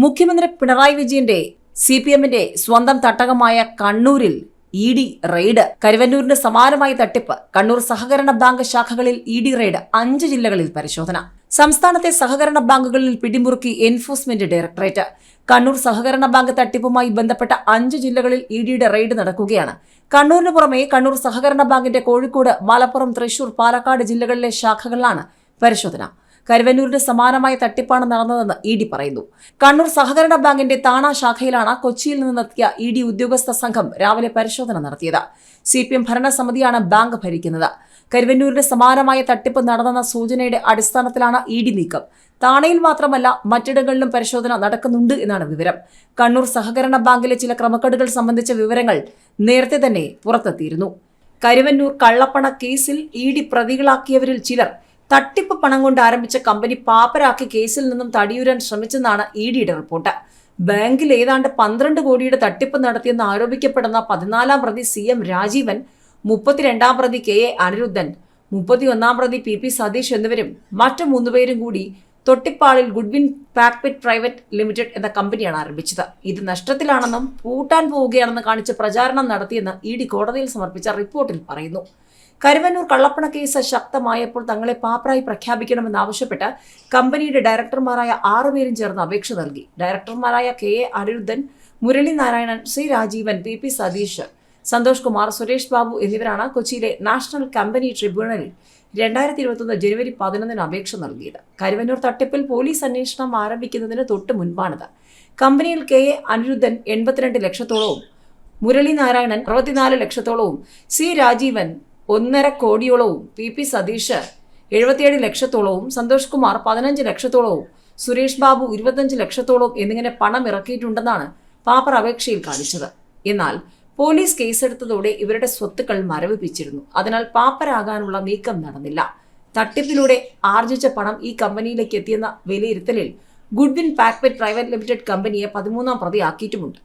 മുഖ്യമന്ത്രി പിണറായി വിജയന്റെ സിപിഎമ്മിന്റെ സ്വന്തം തട്ടകമായ കണ്ണൂരിൽ ഇഡി റെയ്ഡ്. കരുവന്നൂരിന് സമാനമായ തട്ടിപ്പ്. കണ്ണൂർ സഹകരണ ബാങ്ക് ശാഖകളിൽ ഇഡി റെയ്ഡ്. 5 ജില്ലകളിൽ പരിശോധന. സംസ്ഥാനത്തെ സഹകരണ ബാങ്കുകളിൽ പിടിമുറുക്കി എൻഫോഴ്സ്മെന്റ് ഡയറക്ടറേറ്റ്. കണ്ണൂർ സഹകരണ ബാങ്ക് തട്ടിപ്പുമായി ബന്ധപ്പെട്ട 5 ജില്ലകളിൽ ഇഡിയുടെ റെയ്ഡ് നടക്കുകയാണ്. കണ്ണൂരിന് പുറമെ കണ്ണൂർ സഹകരണ ബാങ്കിന്റെ കോഴിക്കോട്, മലപ്പുറം, തൃശൂർ, പാലക്കാട് ജില്ലകളിലെ ശാഖകളിലാണ് പരിശോധന. കരുവന്നൂരിന് സമാനമായ തട്ടിപ്പാണ് നടന്നതെന്ന് ഇഡി പറയുന്നു. കണ്ണൂർ സഹകരണ ബാങ്കിന്റെ താണ ശാഖയിലാണ് കൊച്ചിയിൽ നിന്നെത്തിയ ഇഡി ഉദ്യോഗസ്ഥ സംഘം രാവിലെ പരിശോധന നടത്തിയത്. സിപിഎം ഭരണസമിതിയാണ് ബാങ്ക് ഭരിക്കുന്നത്. കരുവന്നൂരിന് സമാനമായ തട്ടിപ്പ് നടന്നെന്ന സൂചനയുടെ അടിസ്ഥാനത്തിലാണ് ഇഡി നീക്കം. താണയിൽ മാത്രമല്ല മറ്റിടങ്ങളിലും പരിശോധന നടക്കുന്നുണ്ട് എന്നാണ് വിവരം. കണ്ണൂർ സഹകരണ ബാങ്കിലെ ചില ക്രമക്കേടുകൾ സംബന്ധിച്ച വിവരങ്ങൾ നേരത്തെ തന്നെ പുറത്തെത്തിയിരുന്നു. കരുവന്നൂർ കള്ളപ്പണ കേസിൽ ഇഡി പ്രതികളാക്കിയവരിൽ ചിലർ തട്ടിപ്പ് പണം കൊണ്ട് ആരംഭിച്ച കമ്പനി പാപ്പരാക്കി കേസിൽ നിന്നും തടിയൂരാൻ ശ്രമിച്ചെന്നാണ് ഇഡിയുടെ റിപ്പോർട്ട്. ബാങ്കിൽ ഏതാണ്ട് 12 കോടിയുടെ തട്ടിപ്പ് നടത്തിയെന്ന് ആരോപിക്കപ്പെടുന്ന 14-ാം പ്രതി CM രാജീവൻ, 32-ാം പ്രതി KA അനിരുദ്ധൻ, 31-ാം പ്രതി PP സതീഷ് എന്നിവരും മറ്റു 3 പേരും കൂടി തൊട്ടിപ്പാളിൽ ഗുഡ്വിൻ പാക്പിറ്റ് പ്രൈവറ്റ് ലിമിറ്റഡ് എന്ന കമ്പനിയാണ് ആരംഭിച്ചത്. ഇത് നഷ്ടത്തിലാണെന്നും പൂട്ടാൻ പോവുകയാണെന്ന് കാണിച്ച് പ്രചാരണം നടത്തിയെന്ന് ഇഡി കോടതിയിൽ സമർപ്പിച്ച റിപ്പോർട്ടിൽ പറയുന്നു. കരുവന്നൂർ കള്ളപ്പണ കേസ് ശക്തമായപ്പോൾ തങ്ങളെ പാപ്പരായി പ്രഖ്യാപിക്കണമെന്നാവശ്യപ്പെട്ട് കമ്പനിയുടെ ഡയറക്ടർമാരായ 6 പേരും ചേർന്ന് അപേക്ഷ നൽകി. ഡയറക്ടർമാരായ KA Anirudhan, Murali Narayanan, C Rajeevan, PP Satheesh, Santhosh Kumar, Suresh Babu എന്നിവരാണ് കൊച്ചിയിലെ നാഷണൽ കമ്പനി ട്രിബ്യൂണലിൽ 2021 ജനുവരി 11-ന് അപേക്ഷ നൽകിയത്. കരുവന്നൂർ തട്ടിപ്പിൽ പോലീസ് അന്വേഷണം ആരംഭിക്കുന്നതിന് തൊട്ട് മുൻപാണിത്. കമ്പനിയിൽ KA Anirudhan 82 ലക്ഷത്തോളവും, Murali Narayanan 64 ലക്ഷത്തോളവും, C Rajeevan 1.5 കോടിയോളവും, PP Satheesh 77 ലക്ഷത്തോളവും, Santhosh Kumar 15 ലക്ഷത്തോളവും, Suresh Babu 25 ലക്ഷത്തോളവും എന്നിങ്ങനെ പണം ഇറക്കിയിട്ടുണ്ടെന്നാണ് പാപ്പർ അപേക്ഷയിൽ കാണിച്ചത്. എന്നാൽ പോലീസ് കേസെടുത്തതോടെ ഇവരുടെ സ്വത്തുക്കൾ മരവിപ്പിച്ചിരുന്നു. അതിനാൽ പാപ്പരാകാനുള്ള നീക്കം നടന്നില്ല. തട്ടിപ്പിലൂടെ ആർജിച്ച പണം ഈ കമ്പനിയിലേക്ക് എത്തിയെന്ന വിലയിരുത്തലിൽ ഗുഡ്വിൻ പാക്പിറ്റ് പ്രൈവറ്റ് ലിമിറ്റഡ് കമ്പനിയെ 13-ാം പ്രതിയാക്കിയിട്ടുമുണ്ട്.